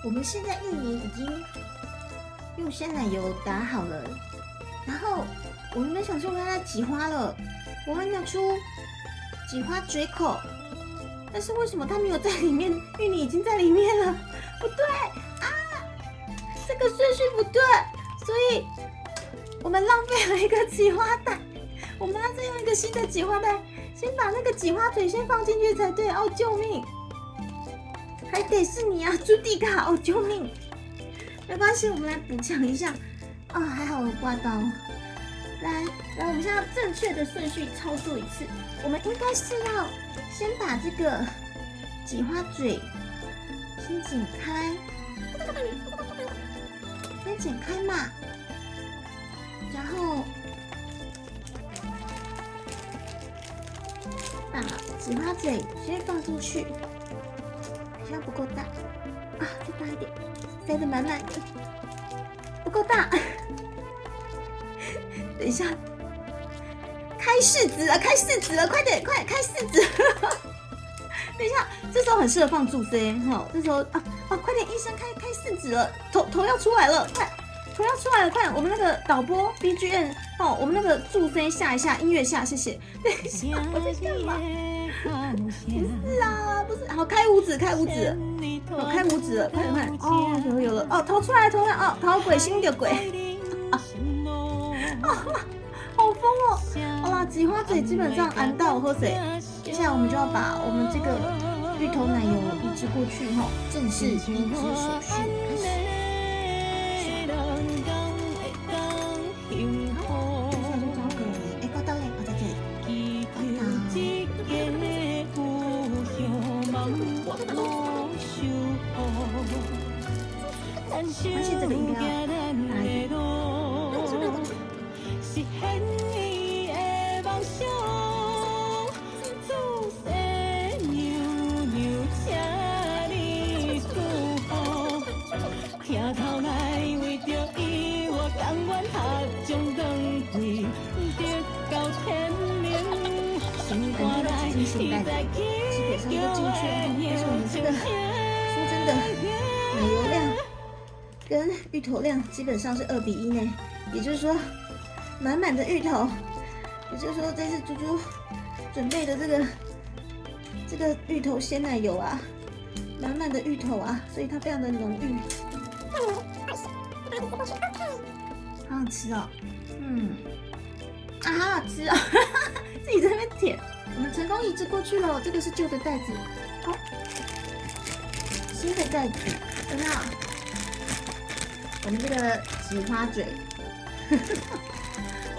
我们现在芋泥已经用鲜奶油打好了，然后我原本想说我要来挤花了，我要拿出挤花嘴口，但是为什么它没有在里面？芋泥已经在里面了，不对啊，这个顺序不对，所以我们浪费了一个挤花袋，我们要再用一个新的挤花袋，先把那个挤花嘴先放进去才对。哦，救命！还得是你啊，朱迪卡！哦，救命！没关系，我们来补强一下。啊，还好我刮刀。来，我们现在正确的顺序操作一次。我们应该是要先把这个挤花嘴先剪开，先剪开嘛，然后把挤花嘴先放进去，好像不够大啊，再大一点，塞得满满的，不够大。等一下，开柿子了，开柿子了，快点，快开柿子！等一下，这时候很适合放助 C 哈，这时候快点，医生开柿子了，头要出来了，快，头要出来了，快！我们那个导播 BGM 哦，我们那个助 C 下一下，音乐下，谢谢。等一下，我在干嘛？不是啊，不是，好，开五指，开五指，好，开五指了，快点快！哦，有了，哦，头出来，哦，头鬼心的鬼。好疯哦！好啦，挤花嘴基本上按到我喝水，接下来我们就要把我们这个芋头奶油移植过去哈，正式移植手续开始。好，接下来就交给刮刀嘞，我在这里。而且这个应该要大一点。是很伊的梦想，自细娘娘请你祝福，听头来为着伊，我甘愿合将长跪，直到天明。心肝来，你在基本上都进去了，但是我们这个说真的，奶油量跟芋头量基本上是2:1呢，也就是说。满满的芋头，也就是说，这是猪猪准备的这个芋头鲜奶油啊，满满的芋头啊，所以它非常的浓郁，好好吃哦，好好吃哦，自己在那边舔。我们成功移植过去了，这个是旧的袋子，好，新的袋子，有没有？我们这个挤花嘴。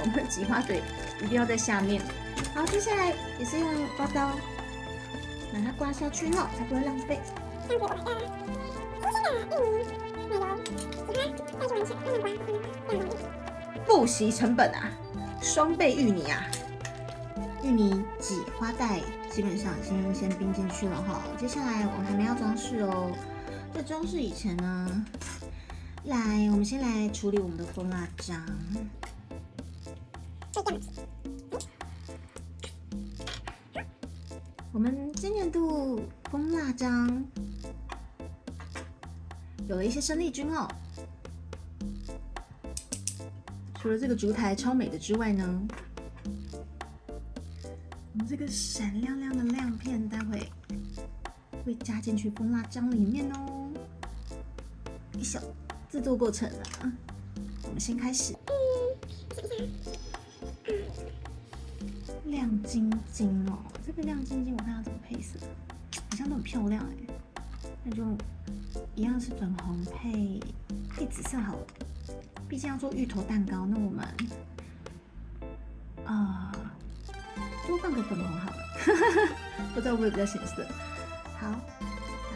我们挤花嘴一定要在下面。好，接下来也是用刮刀把它刮下去后，才不会浪费。不惜成本啊，双倍芋泥啊！芋泥挤花袋基本上已经先冰进去了哈。接下来我们还没要装饰哦，在装饰以前呢，我们先来处理我们的蜂蜡章。我们今年度蜂蜡章有了一些生力军哦。除了这个烛台超美的之外呢，我们这个闪亮亮的亮片待会会加进去蜂蜡章里面哦。一小制作过程啊，我们先开始。亮晶晶哦，这个亮晶晶我看它怎么配色，好像都很漂亮哎。那就一样是粉红配紫色好了，毕竟要做芋头蛋糕，那我们多放个粉红好了，不知道会不会比较显色。好，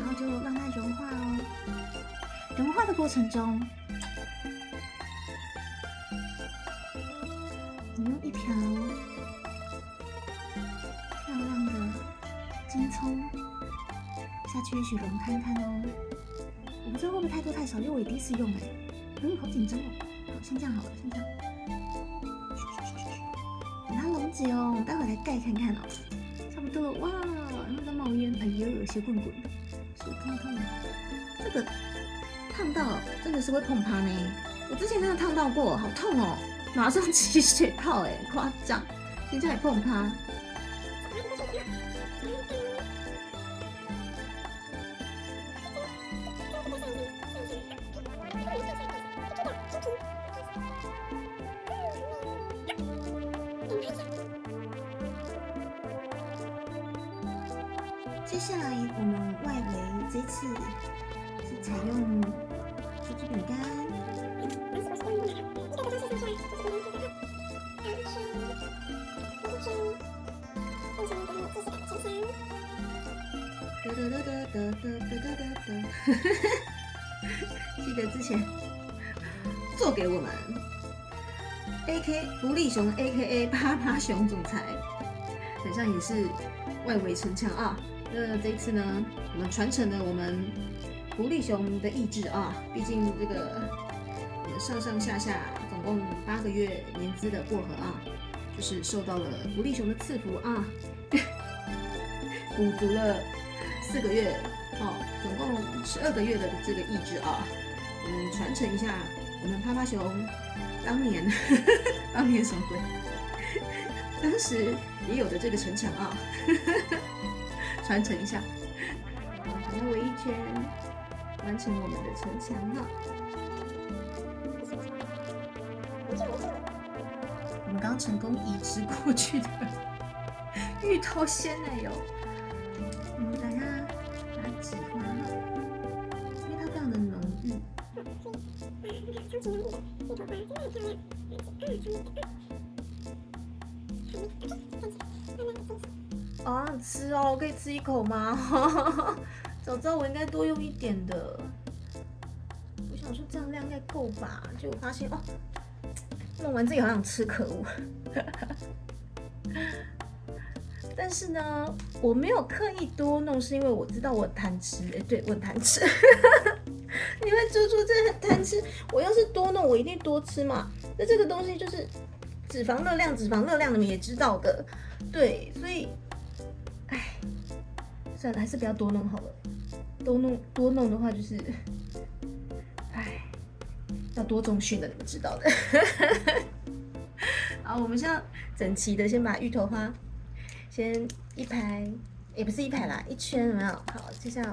然后就让它融化哦。融化的过程中，我们用一条漂亮的金葱下去一起融看看哦。我不知道会不会太多太少，因为我也第一次用哎，好紧张哦。好，先这样好了，先这样。等它溶解哦，我们待会来盖看看哦。差不多了，哇，然后在冒烟，哎呦，小滚滚，水彤彤的。这个烫到真的是会碰趴呢。我之前真的烫到过，好痛哦，马上起水泡哎，夸张，现在也碰趴。接下来我们外围这次是采用橘子饼干，记得之前做给我们 AK 独立熊 AKA 趴趴熊总裁，好像也是外围城墙啊。这一次呢，我们传承了我们独立熊的意志啊，毕竟这个我们上上下下总共8个月年资的薄荷啊，就是受到了独立熊的赐福啊，补足了4个月，总共12个月的这个意志啊，我们传承一下我们趴趴熊当年什么鬼？当时也有的这个城墙啊。传承一下，把它围一圈，完成我们的城墙了。我们刚成功移植过去的芋头鲜奶油，我们把它挤化了，因为它非常的浓郁。啊，吃哦，我可以吃一口吗？早知道我应该多用一点的。我想说这样量应该够吧，结果发现哦，弄完自己好想吃，可恶。但是呢，我没有刻意多弄，是因为我知道我很贪吃。对，我很贪吃。因为猪猪真的很贪吃，我要是多弄，我一定多吃嘛。那这个东西就是脂肪热量，你们也知道的。对，所以。算了，还是不要多弄好了。多弄的话，就是，要多重训的，你们知道的。好，我们现在整齐的先把芋头花先一排，也不是一排啦，一圈有没有？好，接下来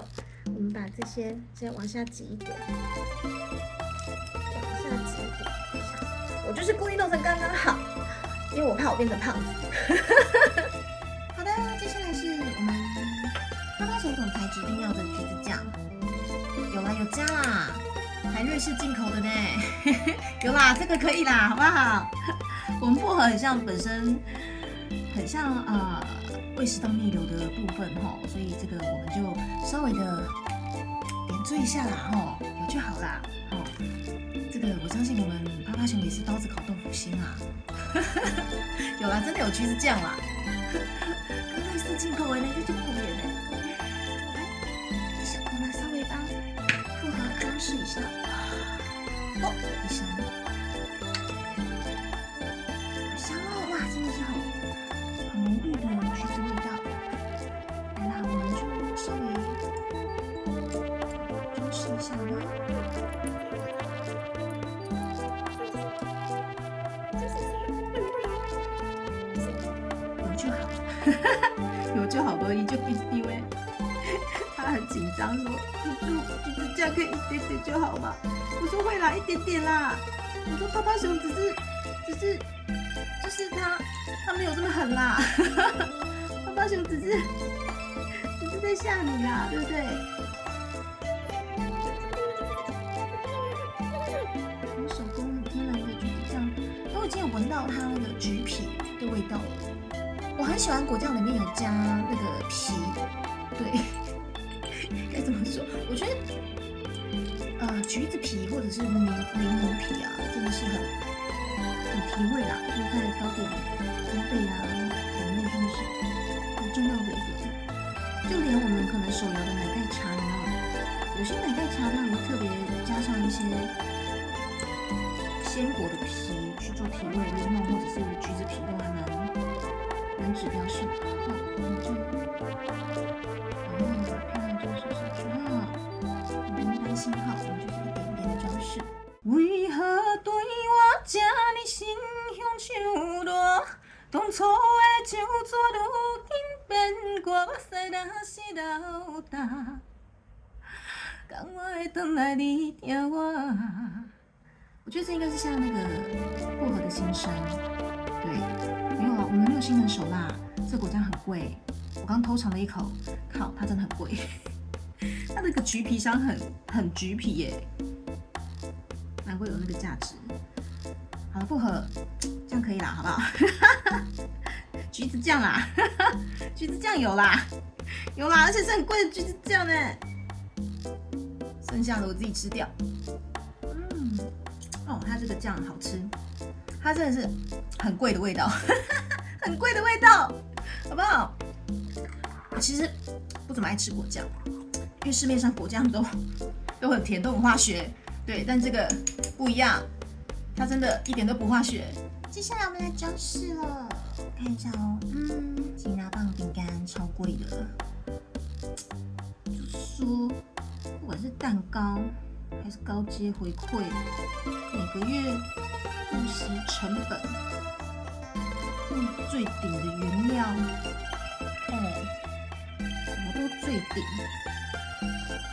我们把这些先往下挤一点，往下挤一点。我就是故意弄成刚刚好，因为我怕我变成胖子。好的，接下来是我们趴趴熊总裁指定要的橘子酱，有加啦，还瑞士进口的呢。有啦，这个可以啦，好不好？我们薄荷很像本身很像胃食道逆流的部分吼，所以这个我们就稍微的点缀一下啦吼，有就好啦吼。这个我相信我们趴趴熊也是刀子烤豆腐心啊。有啦，真的有橘子酱啦。跟瑞士进口的那个就不一样的。我们稍微帮薄荷装饰一下。哦，一声。香哦，哇，真的是好浓郁的橘子味道。来啦，我们就稍微装饰一下吧。有就好，有就好多一就因为他很紧张，说就这样可以一点点就好嘛。我说会啦，一点点啦。我说趴趴熊只是就是他没有这么狠啦。趴趴熊只是在吓你啦，对不对？很手工很天然的橘子酱，我已经有闻到它那个橘皮的味道了。我很喜欢果酱里面有加那个皮，对，该怎么说？我觉得橘子皮或者是柠檬皮啊，真的是很提味啦，就是在糕点烘焙啊里面真的是很重要的一个。就连我们可能手摇的奶盖茶有些奶盖茶它会特别加上一些鲜果的皮去做提味，柠檬或者是橘子皮都还蛮指标性的。好，我们就把漂亮就手上去哈，不用担心哈，我们就是一点边的装饰。为何对我这呢心胸像热？当初的就怎如今变我？目屎若是流干，敢我会回来你疼我？我觉得这应该是像那个薄荷的心山，对，没有啊，我们没有心狠手辣，这果酱很贵，我刚偷尝了一口，靠，它真的很贵，它那个橘皮香很橘皮耶，难怪有那个价值。好了，薄荷这样可以啦，好不好？橘子酱啦，橘子酱有啦，有啦，而且是很贵的橘子酱呢。剩下的我自己吃掉。哦，它这个酱好吃，它真的是很贵的味道，很贵的味道，好不好？我其实不怎么爱吃果酱，因为市面上果酱都很甜，都很化学。对，但这个不一样，它真的一点都不化学。接下来我们来装饰了，看一下哦，吉拿棒饼干超贵的，就说不管是蛋糕还是高阶回馈，每个月不惜成本，用最顶的原料，什么都最顶，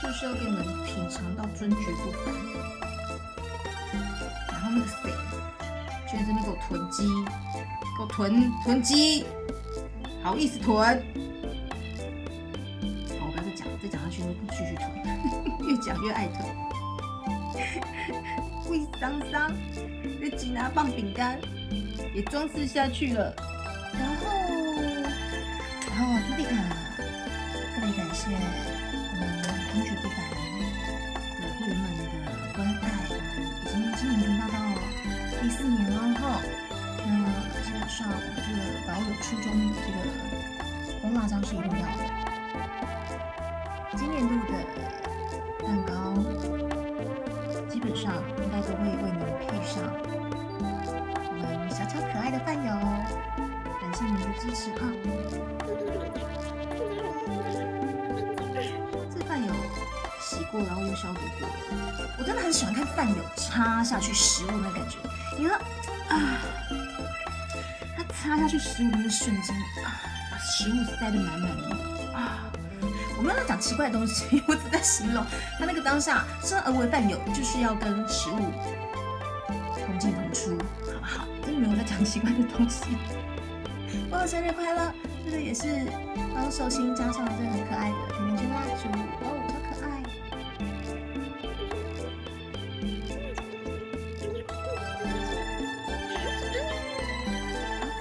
就是要给你们品尝到尊爵不凡。然后那个谁，居然这边给我囤鸡，给我囤鸡，好意思囤？好，我不要再讲下去，继续囤，越讲越爱囤。胃桑桑，这吉拿棒饼干也装饰下去了。然后朱迪卡特别感谢尊爵不凡的会员们的关爱，已经今年频道到第4年了哈。那基本上我们这个保有初衷的这个红辣椒是一定要的。今年度的蛋糕基本上应该都会为您配上我们小巧可爱的饭友，感谢您的支持啊！这饭友洗过，然后又消毒过，我真的很喜欢看饭友插下去食物的感觉，你看啊，它插下去食物的那瞬间啊，把食物塞得满满的啊！我没有在讲奇怪的东西，我只在形容他那个当下生而为饭友，就是要跟食物同进同出，好不好？真的没有在讲奇怪的东西。我生日快乐！这个也是帮寿星加上了这个很可爱的甜甜圈蜡烛，哦，超可爱。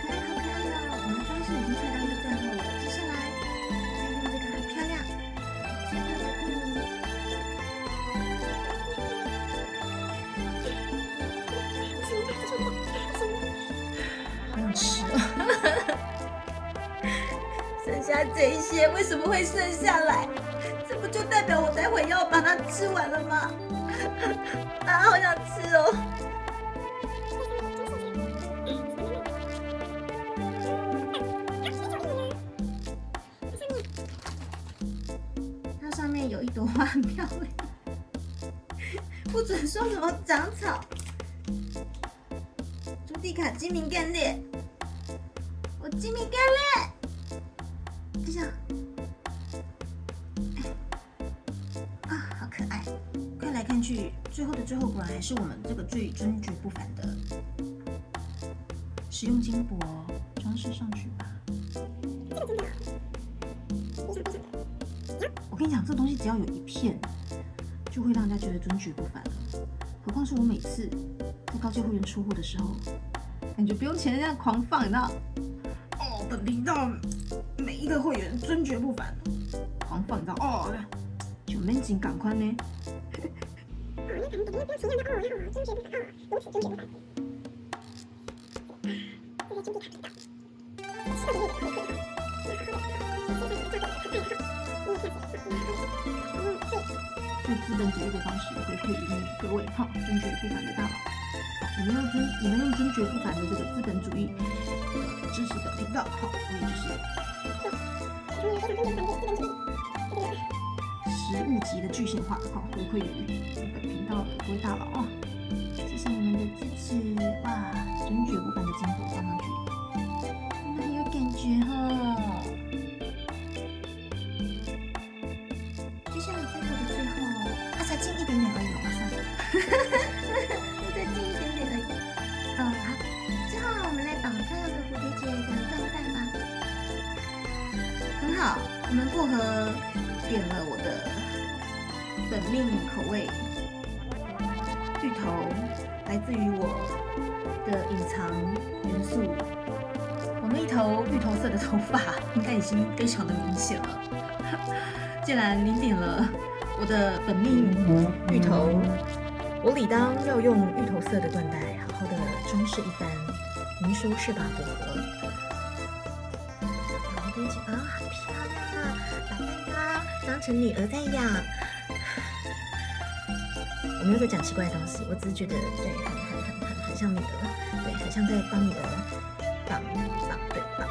好可爱哦！我们装饰已经快到一个段落了，接下来再用这个很漂亮。好想吃哦！剩下这一些为什么会剩下来？这不就代表我待会要把它吃完了吗？啊，好想吃哦！它上面有一朵花，很漂亮。不准说什么长草。朱迪卡精明干练，我精明干练。等一下，啊，好可爱！看来看去，最后的最后，果然还是我们这个最尊爵不凡的食用金箔装饰上去吧。我跟你讲，这东西只要有一片，就会让人家觉得尊爵不凡了。何况是我每次在高阶会员出货的时候，感觉不用钱这样狂放，你知道？哦，本频道每一个会员尊爵不凡，狂放，你知道？哦，就免钱赶快呢。最资本主义的方式回馈于各位哈，尊爵不凡的大佬。好，你们用尊爵不凡的这个资本主义支持的频道，好，我也就是食物级的具象化，回馈于本频道的各位大佬啊！谢谢你们的支持，哇，尊爵不凡的金箔放上去，真的很有感觉哦。接下来最后的最后，才近一点点而已，算了，再近一点点而已。好，最后我们来绑漂亮的蝴蝶结的缎带吧。很好，我们薄荷点了我的本命口味芋头，来自于我的隐藏元素。我那一头芋头色的头发应该已经非常的明显了。既然您点了我的本命芋头，我理当要用芋头色的缎带好好的装饰一番。您说是吧，薄荷？蝴蝶结啊，很漂亮啊！把蛋糕当成女儿在养。我没有在讲奇怪的东西，我只是觉得对，很像女儿，对，很像在帮女儿绑，对绑。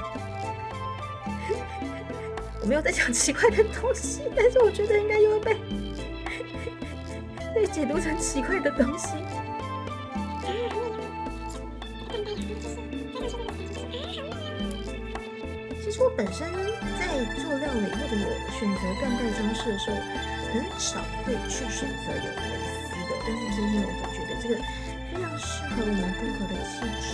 我没有在讲奇怪的东西，但是我觉得应该又会被解读成奇怪的东西。其实我本身在做料理或者我选择缎带装饰的时候，很少会去选择有蕾丝的，但是今天我总觉得这个非常适合我们薄荷的气质。